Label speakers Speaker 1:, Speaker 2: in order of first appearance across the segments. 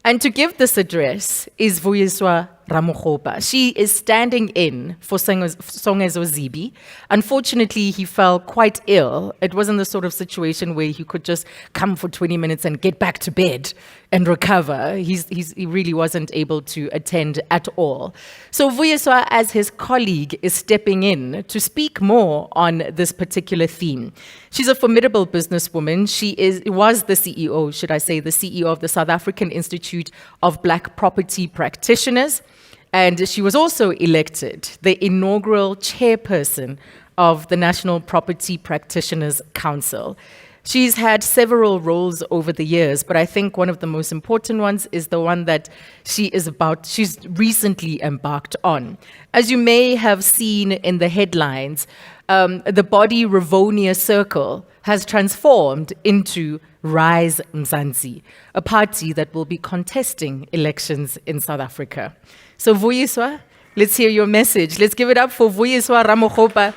Speaker 1: And to give this address is Vuyiswa Ramokgopa. She is standing in for Songezo Zibi. Unfortunately, he fell quite ill. It wasn't the sort of situation where he could just come for 20 minutes and get back to bed and recover. He really wasn't able to attend at all. So Vuyiswa, as his colleague, is stepping in to speak more on this particular theme. She's a formidable businesswoman. She was the CEO, should I say, the CEO of the South African Institute of Black Property Practitioners. And she was also elected the inaugural chairperson of the National Property Practitioners Council. She's had several roles over the years, but I think one of the most important ones is the one that she's recently embarked on. As you may have seen in the headlines, the body Rivonia Circle has transformed into Rise Mzansi, a party that will be contesting elections in South Africa. So Vuyiswa, let's hear your message. Let's give it up for Vuyiswa Ramokgopa,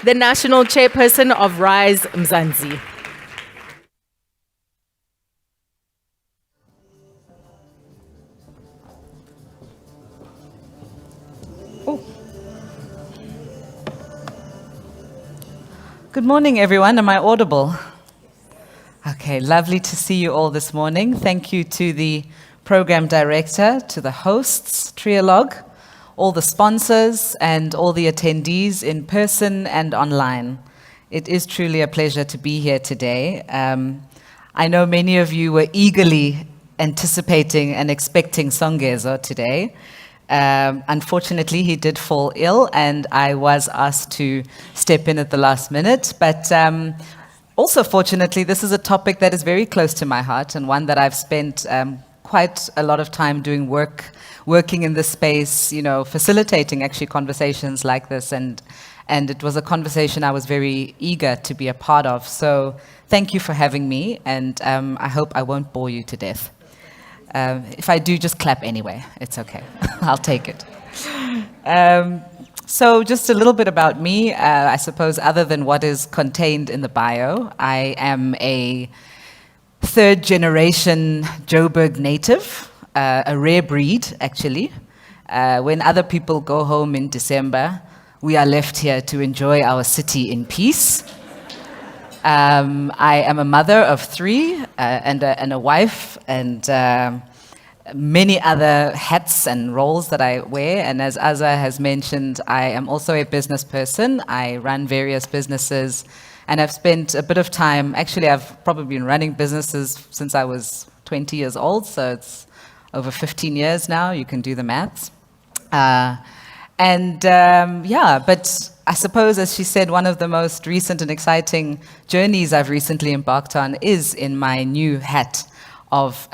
Speaker 1: the national chairperson of Rise Mzansi.
Speaker 2: Good morning, everyone. Am I audible? Okay, lovely to see you all this morning. Thank you to the program director, to the hosts, Trialogue, all the sponsors, and all the attendees in person and online. It is truly a pleasure to be here today. I know many of you were eagerly anticipating and expecting Songezo today. Unfortunately, he did fall ill, and I was asked to step in at the last minute. But also, fortunately, this is a topic that is very close to my heart, and one that I've spent quite a lot of time working in this space, facilitating actually conversations like this. And it was a conversation I was very eager to be a part of. So thank you for having me, and I hope I won't bore you to death. If I do, just clap anyway. It's okay. I'll take it. So just a little bit about me, I suppose, other than what is contained in the bio. I am a third-generation Joburg native, a rare breed, actually. When other people go home in December, we are left here to enjoy our city in peace. I am a mother of three and a wife, and many other hats and roles that I wear. And as Azza has mentioned, I am also a business person. I run various businesses, and I've spent a bit of time, actually I've probably been running businesses since I was 20 years old, so it's over 15 years now. You can do the maths. But I suppose, as she said, one of the most recent and exciting journeys I've recently embarked on is in my new hat of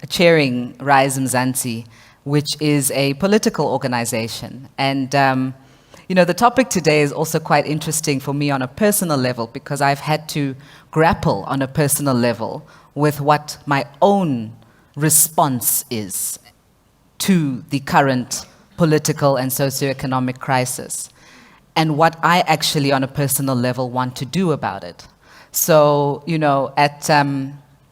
Speaker 2: chairing Rise Mzansi, which is a political organization. And the topic today is also quite interesting for me on a personal level, because I've had to grapple on a personal level with what my own response is to the current political and socioeconomic crisis, and what I actually on a personal level want to do about it. So,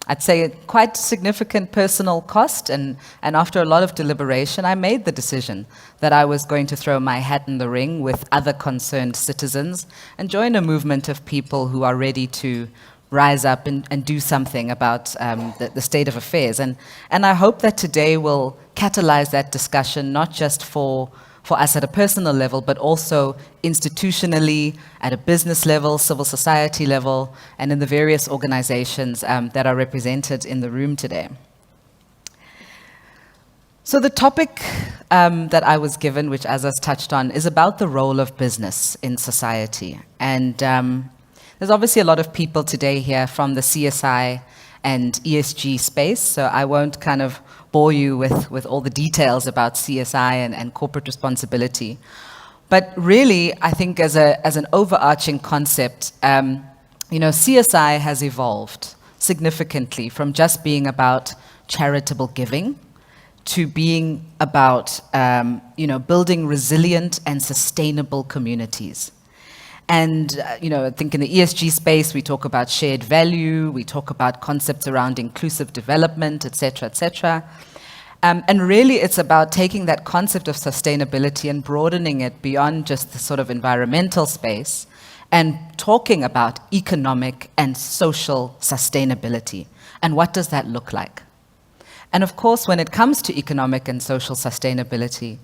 Speaker 2: I'd say quite significant personal cost, and after a lot of deliberation, I made the decision that I was going to throw my hat in the ring with other concerned citizens and join a movement of people who are ready to rise up and do something about the state of affairs. And I hope that today will catalyze that discussion, not just for us at a personal level, but also institutionally, at a business level, civil society level, and in the various organizations that are represented in the room today. So the topic that I was given, which Azaz touched on, is about the role of business in society. And there's obviously a lot of people today here from the CSI and ESG space, so I won't kind of bore you with all the details about CSI and corporate responsibility. But really, I think as an overarching concept, CSI has evolved significantly from just being about charitable giving to being about building resilient and sustainable communities. And I think in the ESG space, we talk about shared value, we talk about concepts around inclusive development, et cetera, et cetera. And really, it's about taking that concept of sustainability and broadening it beyond just the sort of environmental space and talking about economic and social sustainability. And what does that look like? And of course, when it comes to economic and social sustainability,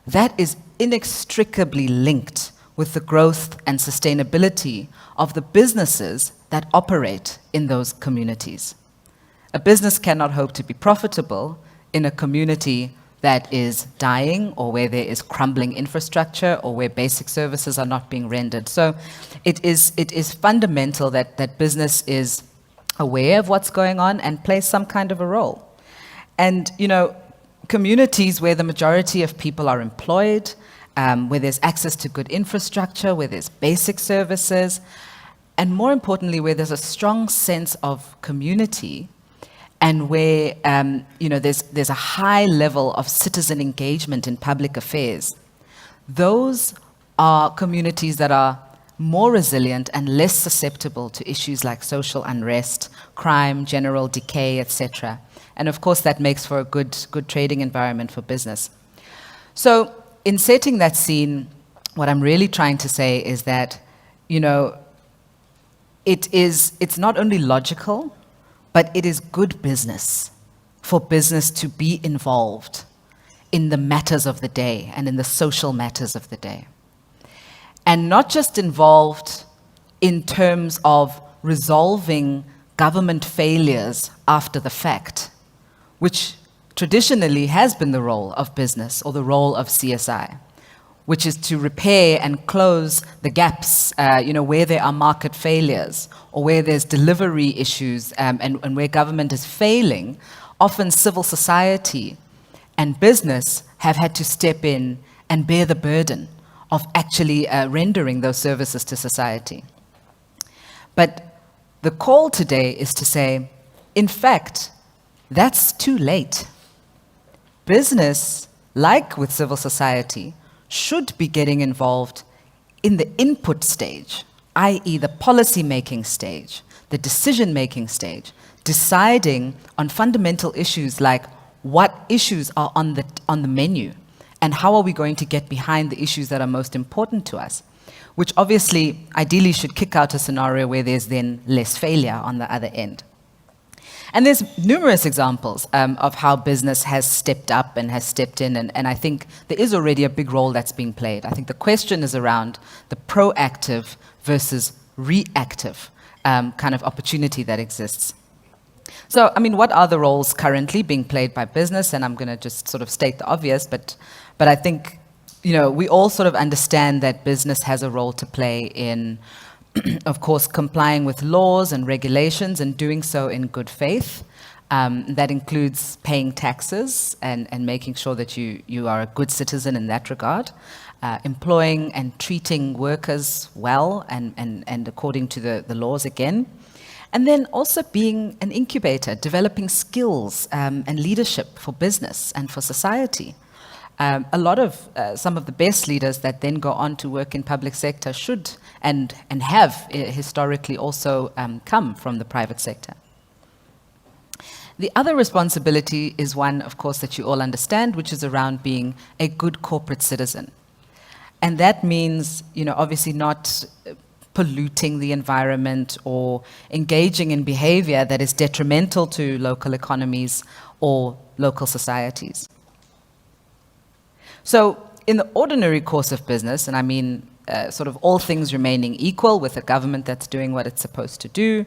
Speaker 2: that is inextricably linked with the growth and sustainability of the businesses that operate in those communities. A business cannot hope to be profitable in a community that is dying, or where there is crumbling infrastructure, or where basic services are not being rendered. So it is fundamental that business is aware of what's going on and plays some kind of a role. And, you know, communities where the majority of people are employed, where there's access to good infrastructure, where there's basic services, and more importantly, where there's a strong sense of community, and where you know, there's a high level of citizen engagement in public affairs. Those are communities that are more resilient and less susceptible to issues like social unrest, crime, general decay, etc. And of course, that makes for a good trading environment for business. So in setting that scene, what I'm really trying to say is that, you know, it's not only logical, but it is good business for business to be involved in the matters of the day and in the social matters of the day. And not just involved in terms of resolving government failures after the fact, which traditionally has been the role of business or the role of CSI, which is to repair and close the gaps, you know, where there are market failures or where there's delivery issues, and where government is failing. Often civil society and business have had to step in and bear the burden of actually rendering those services to society. But the call today is to say, in fact, that's too late. Business, like with civil society, should be getting involved in the input stage, i.e. the policy-making stage, the decision-making stage, deciding on fundamental issues like what issues are on the menu and how are we going to get behind the issues that are most important to us, which obviously, ideally, should kick out a scenario where there's then less failure on the other end. And there's numerous examples of how business has stepped up and has stepped in, and I think there is already a big role that's being played. I think the question is around the proactive versus reactive kind of opportunity that exists. So, I mean, what are the roles currently being played by business? And I'm going to just sort of state the obvious, but I think, you know, we all sort of understand that business has a role to play in, of course, complying with laws and regulations and doing so in good faith. That includes paying taxes and making sure that you are a good citizen in that regard, employing and treating workers well and according to the laws again. And then also being an incubator, developing skills and leadership for business and for society. A lot of some of the best leaders that then go on to work in public sector should and have historically also come from the private sector. The other responsibility is one, of course, that you all understand, which is around being a good corporate citizen. And that means, you know, obviously not polluting the environment or engaging in behavior that is detrimental to local economies or local societies. So in the ordinary course of business, and I mean sort of all things remaining equal with a government that's doing what it's supposed to do,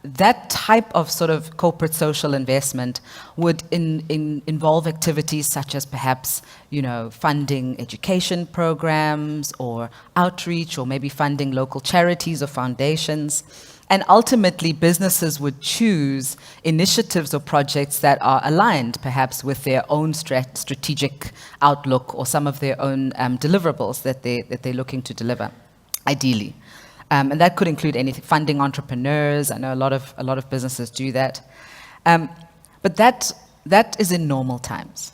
Speaker 2: that type of sort of corporate social investment would involve activities such as perhaps, you know, funding education programs or outreach, or maybe funding local charities or foundations. And ultimately, businesses would choose initiatives or projects that are aligned perhaps with their own strategic outlook or some of their own deliverables that they're looking to deliver, ideally. And that could include anything, funding entrepreneurs. I know a lot of businesses do that. But that is in normal times.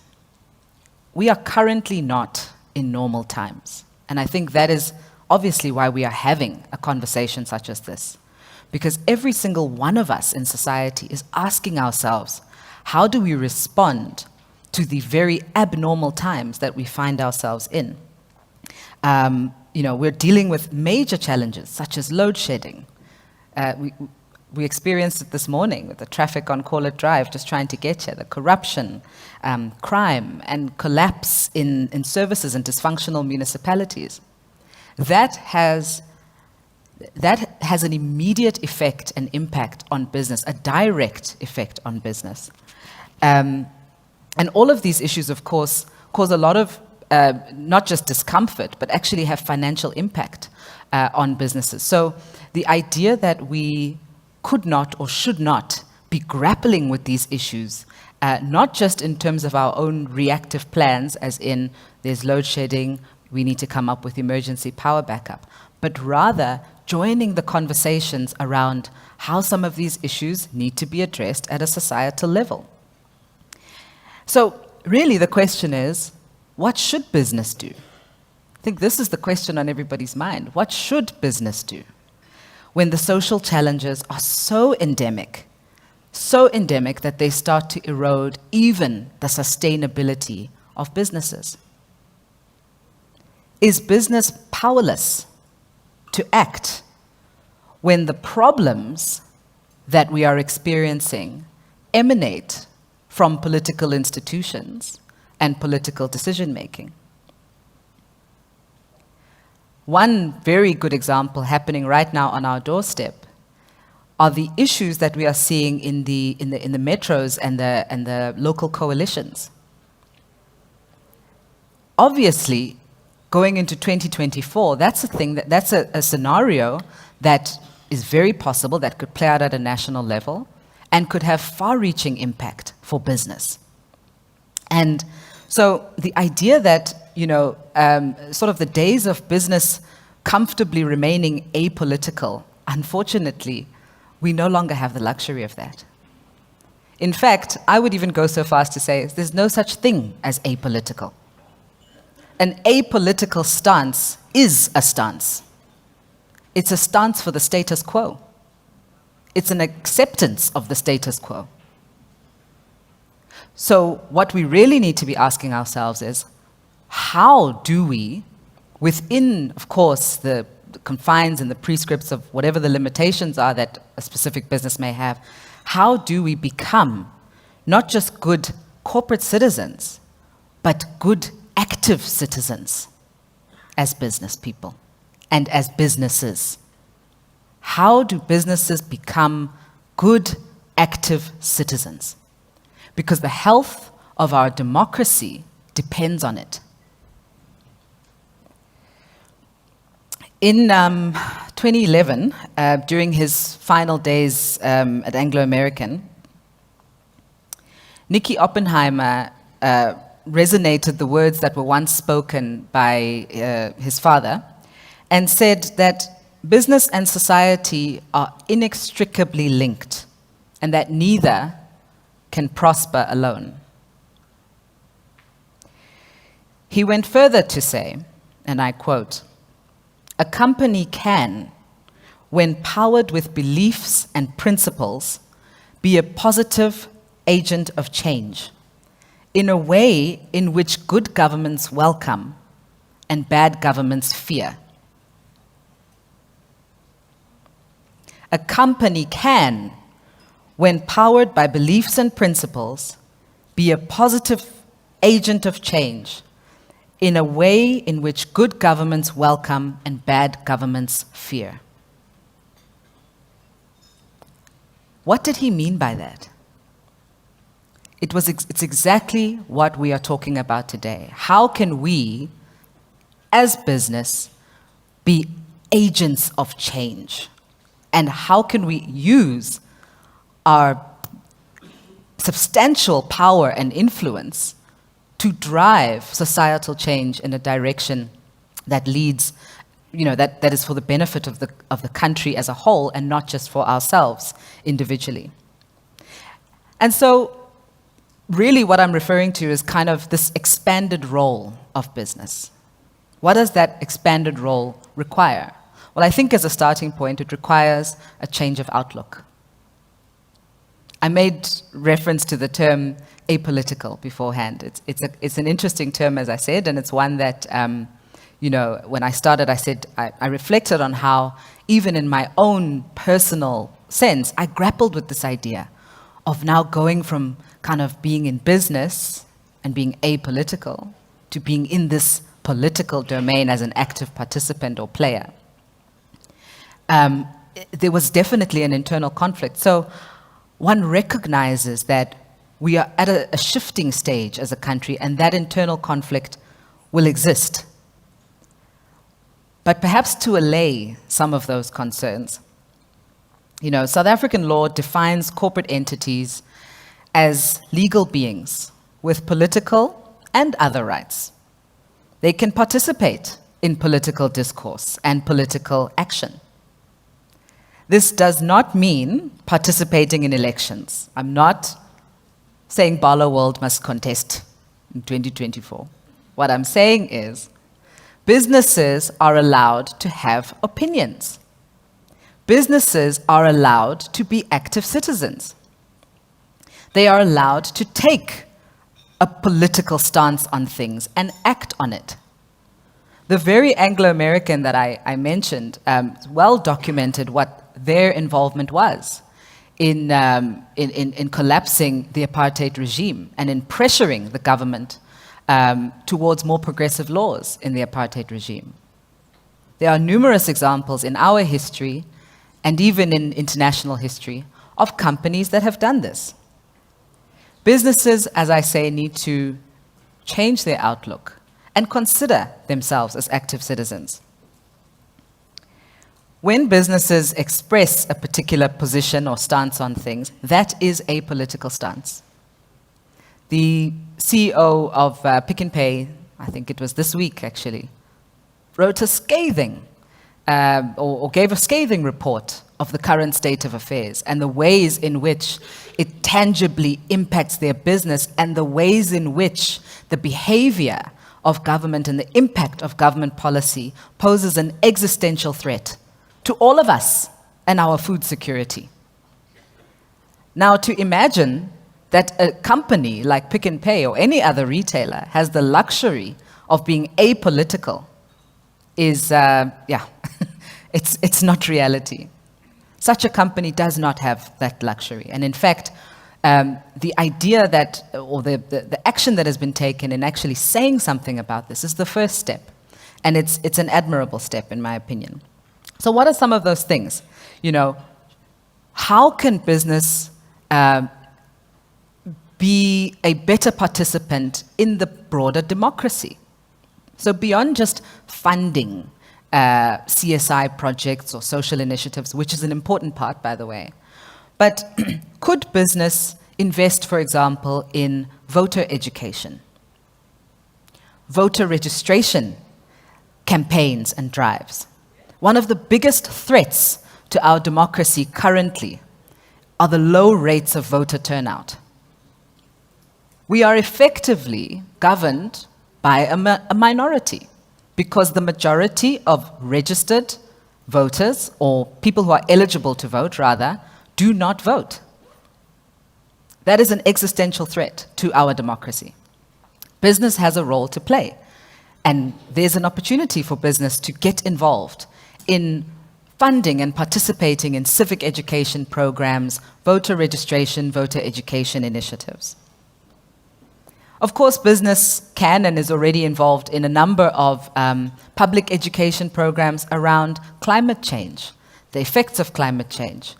Speaker 2: We are currently not in normal times. And I think that is obviously why we are having a conversation such as this. Because every single one of us in society is asking ourselves, how do we respond to the very abnormal times that we find ourselves in. We're dealing with major challenges such as load shedding. We experienced it this morning with the traffic on Corlett Drive just trying to get here, the corruption, crime, and collapse in services and dysfunctional municipalities. That has an immediate effect and impact on business, a direct effect on business. And all of these issues, of course, cause a lot of not just discomfort, but actually have financial impact on businesses. So the idea that we could not or should not be grappling with these issues, not just in terms of our own reactive plans, as in there's load shedding, we need to come up with emergency power backup, but rather joining the conversations around how some of these issues need to be addressed at a societal level. So really the question is, what should business do? I think this is the question on everybody's mind. What should business do when the social challenges are so endemic that they start to erode even the sustainability of businesses? Is business powerless to act when the problems that we are experiencing emanate from political institutions and political decision-making? One very good example happening right now on our doorstep are the issues that we are seeing in the metros and the local coalitions. Obviously, going into 2024, that's a scenario that is very possible, that could play out at a national level and could have far-reaching impact for business. And so the idea that, sort of the days of business comfortably remaining apolitical, unfortunately, we no longer have the luxury of that. In fact, I would even go so far as to say there's no such thing as apolitical. An apolitical stance is a stance. It's a stance for the status quo. It's an acceptance of the status quo. So what we really need to be asking ourselves is, how do we, within, of course, the confines and the prescripts of whatever the limitations are that a specific business may have, how do we become not just good corporate citizens, but good active citizens as business people and as businesses? How do businesses become good active citizens? Because the health of our democracy depends on it. In 2011, during his final days at Anglo-American, Nicky Oppenheimer resonated the words that were once spoken by his father and said that business and society are inextricably linked and that neither can prosper alone. He went further to say, and I quote, "A company can, when powered with beliefs and principles, be a positive agent of change in a way in which good governments welcome and bad governments fear." A company can, when powered by beliefs and principles, be a positive agent of change in a way in which good governments welcome and bad governments fear. What did he mean by that? It's exactly what we are talking about today. How can we, as business, be agents of change? And how can we use our substantial power and influence to drive societal change in a direction that leads, that is for the benefit of the country as a whole and not just for ourselves individually? And so really what I'm referring to is kind of this expanded role of business. What does that expanded role require? Well, I think as a starting point, it requires a change of outlook. I made reference to the term apolitical beforehand. It's an interesting term, as I said, and it's one that, you know, when I started, I said, I reflected on how, even in my own personal sense, I grappled with this idea of now going from kind of being in business and being apolitical to being in this political domain as an active participant or player. There was definitely an internal conflict. So one recognizes that we are at a shifting stage as a country, and that internal conflict will exist. But perhaps to allay some of those concerns, you know, South African law defines corporate entities as legal beings with political and other rights. They can participate in political discourse and political action. This does not mean participating in elections. I'm not saying Barloworld must contest in 2024. What I'm saying is businesses are allowed to have opinions. Businesses are allowed to be active citizens. They are allowed to take a political stance on things and act on it. The very Anglo-American that I mentioned well documented what their involvement was in collapsing the apartheid regime and in pressuring the government towards more progressive laws in the apartheid regime. There are numerous examples in our history and even in international history of companies that have done this. Businesses, as I say, need to change their outlook and consider themselves as active citizens. When businesses express a particular position or stance on things, that is a political stance. The CEO of Pick n Pay, I think it was this week actually, wrote a scathing, or gave a scathing report of the current state of affairs and the ways in which it tangibly impacts their business and the ways in which the behavior of government and the impact of government policy poses an existential threat to all of us and our food security. Now, to imagine that a company like Pick n Pay or any other retailer has the luxury of being apolitical is, it's not reality. Such a company does not have that luxury. And in fact, the idea that, or the action that has been taken in actually saying something about this is the first step. And it's an admirable step, in my opinion. So what are some of those things? You know, how can business be a better participant in the broader democracy? So beyond just funding CSI projects or social initiatives, which is an important part, by the way, but could business invest, for example, in voter education, voter registration campaigns and drives? One of the biggest threats to our democracy currently are the low rates of voter turnout. We are effectively governed by a minority because the majority of registered voters, or people who are eligible to vote rather, do not vote. That is an existential threat to our democracy. Business has a role to play, and there's an opportunity for business to get involved in funding and participating in civic education programs, voter registration, voter education initiatives. Of course, business can and is already involved in a number of public education programs around climate change, the effects of climate change.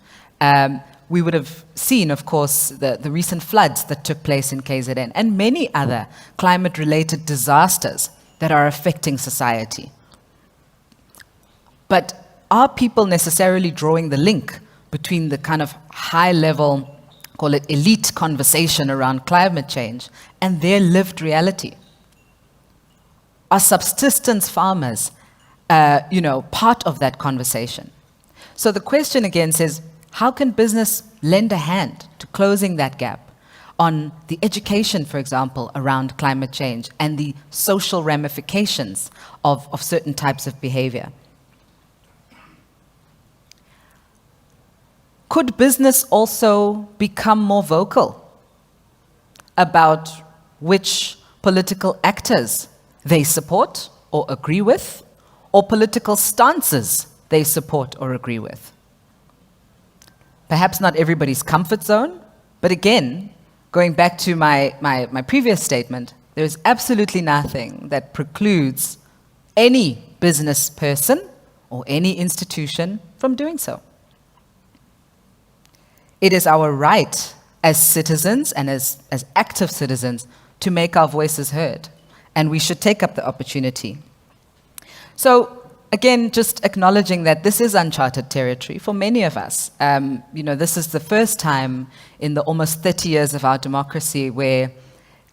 Speaker 2: We would have seen, of course, the recent floods that took place in KZN and many other climate-related disasters that are affecting society. But are people necessarily drawing the link between the kind of high-level, call it elite conversation around climate change and their lived reality? Are subsistence farmers, part of that conversation? So the question again says, how can business lend a hand to closing that gap on the education, for example, around climate change and the social ramifications of certain types of behavior? Could business also become more vocal about which political actors they support or agree with, or political stances they support or agree with. Perhaps not everybody's comfort zone, but again, going back to my previous statement, there is absolutely nothing that precludes any business person or any institution from doing so. It is our right as citizens and as active citizens to make our voices heard, and we should take up the opportunity. So, again, just acknowledging that this is uncharted territory for many of us. This is the first time in the almost 30 years of our democracy where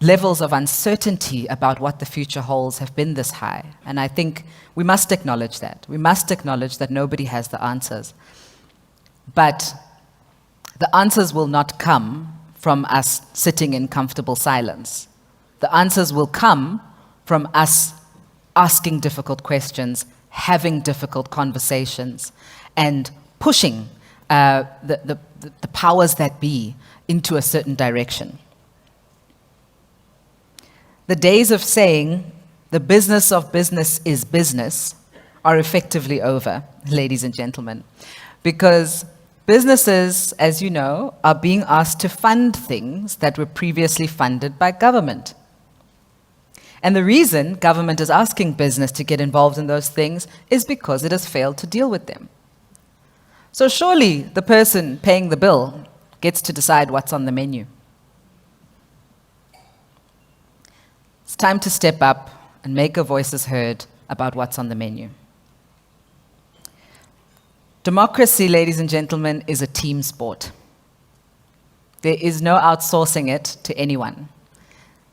Speaker 2: levels of uncertainty about what the future holds have been this high. And I think we must acknowledge that. We must acknowledge that nobody has the answers. But the answers will not come from us sitting in comfortable silence. The answers will come from us asking difficult questions, having difficult conversations, and pushing the powers that be into a certain direction. The days of saying the business of business is business are effectively over, ladies and gentlemen, because businesses, as you know, are being asked to fund things that were previously funded by government. And the reason government is asking business to get involved in those things is because it has failed to deal with them. So surely the person paying the bill gets to decide what's on the menu. It's time to step up and make our voices heard about what's on the menu. Democracy, ladies and gentlemen, is a team sport. There is no outsourcing it to anyone.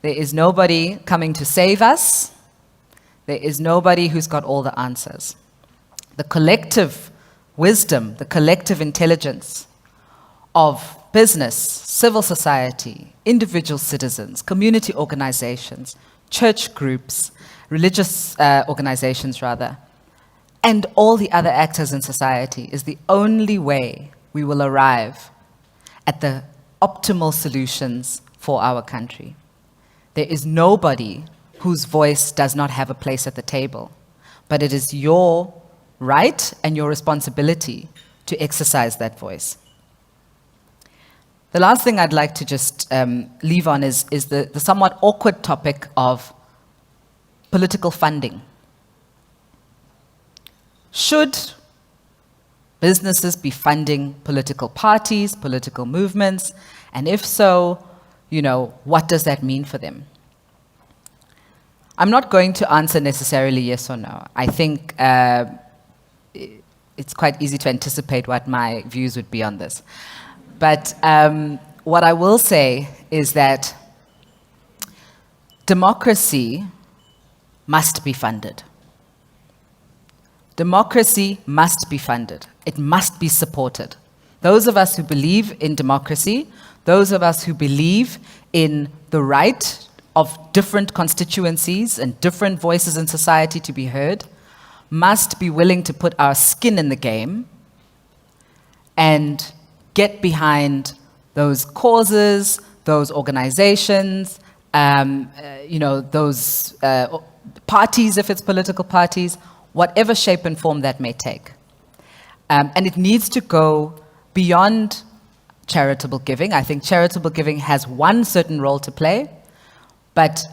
Speaker 2: There is nobody coming to save us. There is nobody who's got all the answers. The collective wisdom, the collective intelligence of business, civil society, individual citizens, community organizations, church groups, religious organizations rather, and all the other actors in society is the only way we will arrive at the optimal solutions for our country. There is nobody whose voice does not have a place at the table, but it is your right and your responsibility to exercise that voice. The last thing I'd like to just leave on is the somewhat awkward topic of political funding. Should businesses be funding political parties, political movements? And if so, what does that mean for them? I'm not going to answer necessarily yes or no. I think it's quite easy to anticipate what my views would be on this. But what I will say is that democracy must be funded. Democracy must be funded. It must be supported. Those of us who believe in democracy, those of us who believe in the right of different constituencies and different voices in society to be heard, must be willing to put our skin in the game and get behind those causes, those organizations, those parties, if it's political parties, whatever shape and form that may take. And it needs to go beyond charitable giving. I think charitable giving has one certain role to play, but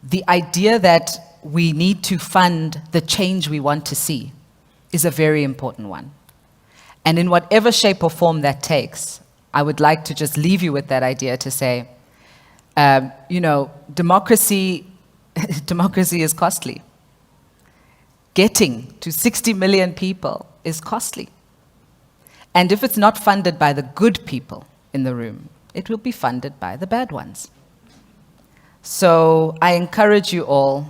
Speaker 2: the idea that we need to fund the change we want to see is a very important one. And in whatever shape or form that takes, I would like to just leave you with that idea to say, democracy is costly. Getting to 60 million people is costly. And if it's not funded by the good people in the room, it will be funded by the bad ones. So I encourage you all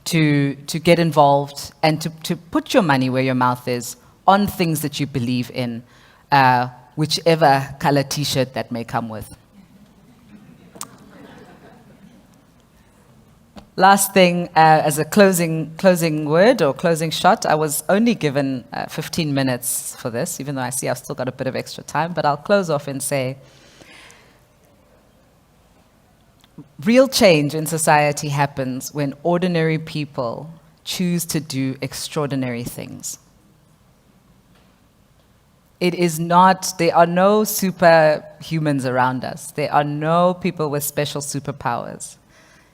Speaker 2: to get involved and to put your money where your mouth is on things that you believe in, whichever color t-shirt that may come with. Last thing, as a closing word or closing shot, I was only given 15 minutes for this, even though I see I've still got a bit of extra time, but I'll close off and say, real change in society happens when ordinary people choose to do extraordinary things. It is not, there are no superhumans around us. There are no people with special superpowers.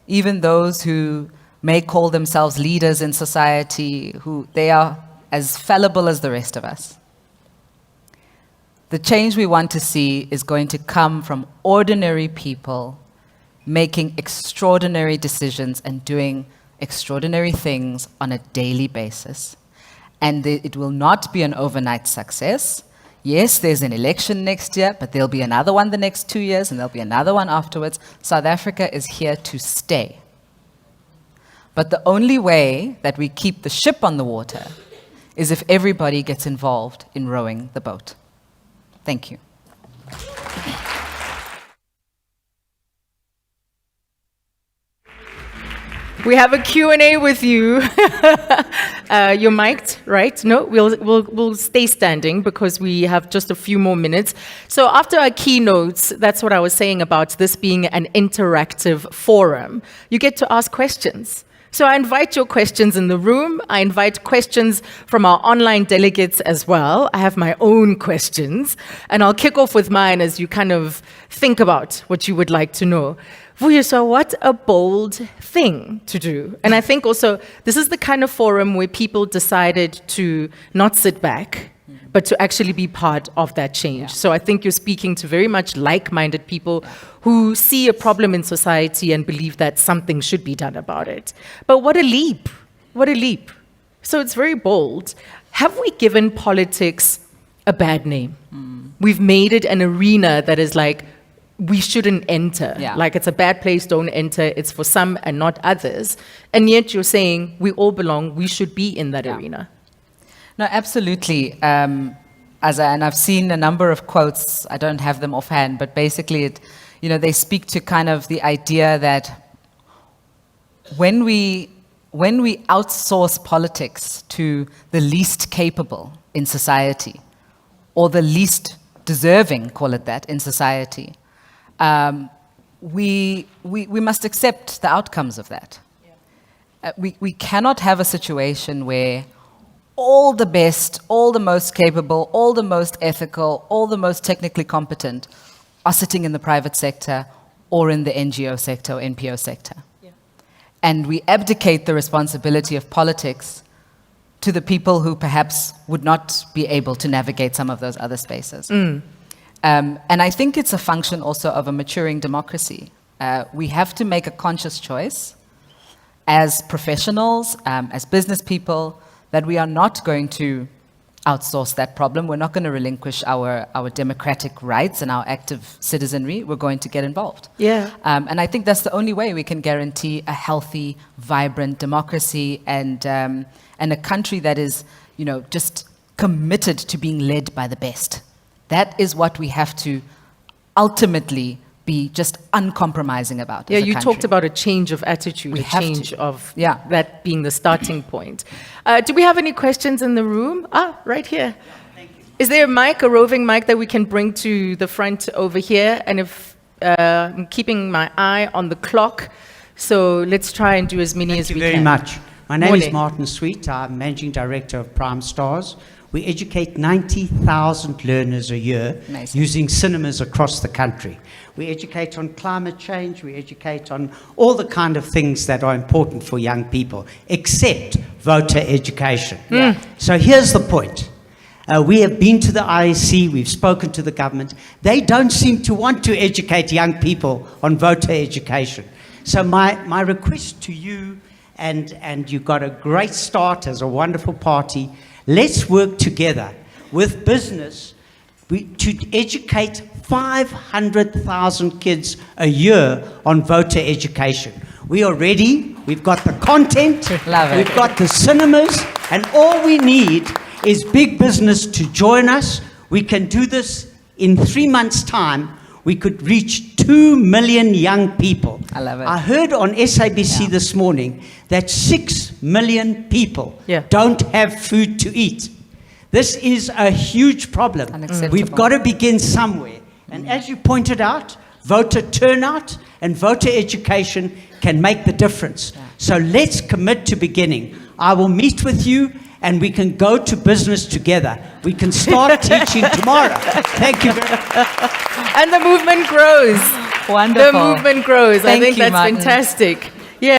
Speaker 2: Even those who may call themselves leaders in society, they are as fallible as the rest of us. The change we want to see is going to come from ordinary people making extraordinary decisions and doing extraordinary things on a daily basis. And it will not be an overnight success. Yes, there's an election next year, but there'll be another one the next 2 years, and there'll be another one afterwards. South Africa is here to stay. But the only way that we keep the ship on the water is if everybody gets involved in rowing the boat. Thank you.
Speaker 1: We have a Q&A with you. You're mic'd, right? No, we'll stay standing because we have just a few more minutes. So after our keynotes, that's what I was saying about this being an interactive forum. You get to ask questions. So I invite your questions in the room. I invite questions from our online delegates as well. I have my own questions, and I'll kick off with mine as you kind of think about what you would like to know. Vuyiswa, what a bold thing to do. And I think also this is the kind of forum where people decided to not sit back, but to actually be part of that change. Yeah. So I think you're speaking to very much like-minded people who see a problem in society and believe that something should be done about it. But what a leap. What a leap. So it's very bold. Have we given politics a bad name? We've made it an arena that is like, we shouldn't enter. Yeah. Like it's a bad place, don't enter. It's for some and not others. And yet you're saying we all belong, we should be in that arena.
Speaker 2: No, absolutely. And I've seen a number of quotes, I don't have them offhand, but basically they speak to kind of the idea that when we outsource politics to the least capable in society, or the least deserving, call it that, in society, we must accept the outcomes of that. Yeah. We cannot have a situation where all the best, all the most capable, all the most ethical, all the most technically competent are sitting in the private sector or in the NGO sector or NPO sector. Yeah. And we abdicate the responsibility of politics to the people who perhaps would not be able to navigate some of those other spaces. And I think it's a function also of a maturing democracy. We have to make a conscious choice as professionals, as business people, that we are not going to outsource that problem. We're not going to relinquish our democratic rights and our active citizenry. We're going to get involved.
Speaker 1: Yeah.
Speaker 2: And I think that's the only way we can guarantee a healthy, vibrant democracy and a country that is, just committed to being led by the best. That is what we have to ultimately be just uncompromising about.
Speaker 1: Yeah, you talked about a change of attitude, that being the starting point. Do we have any questions in the room? Right here. Yeah, thank you. Is there a mic, a roving mic that we can bring to the front over here? And if I'm keeping my eye on the clock, so let's try and do as many as we can.
Speaker 3: Thank you very much. My name is Martin Sweet. I'm Managing Director of Prime Stars. We educate 90,000 learners a year using cinemas across the country. We educate on climate change, we educate on all the kind of things that are important for young people, except voter education. Yeah. So here's the point. We have been to the IEC, we've spoken to the government. They don't seem to want to educate young people on voter education. So my request to you, and you've got a great start as a wonderful party, let's work together with business to educate 500,000 kids a year on voter education. We are ready. We've got the content. We've got the cinemas. And all we need is big business to join us. We can do this in 3 months' time. We could reach 2 million young people.
Speaker 2: I love it.
Speaker 3: I heard on SABC this morning that 6 million people don't have food to eat. This is a huge problem. We've got to begin somewhere. And as you pointed out, voter turnout and voter education can make the difference. So let's commit to beginning. I will meet with you and we can go to business together. We can start teaching tomorrow. Thank you very much.
Speaker 1: And the movement grows.
Speaker 2: Wonderful.
Speaker 1: The movement grows.
Speaker 2: Thank
Speaker 1: I think
Speaker 2: you,
Speaker 1: that's
Speaker 2: Martin.
Speaker 1: fantastic.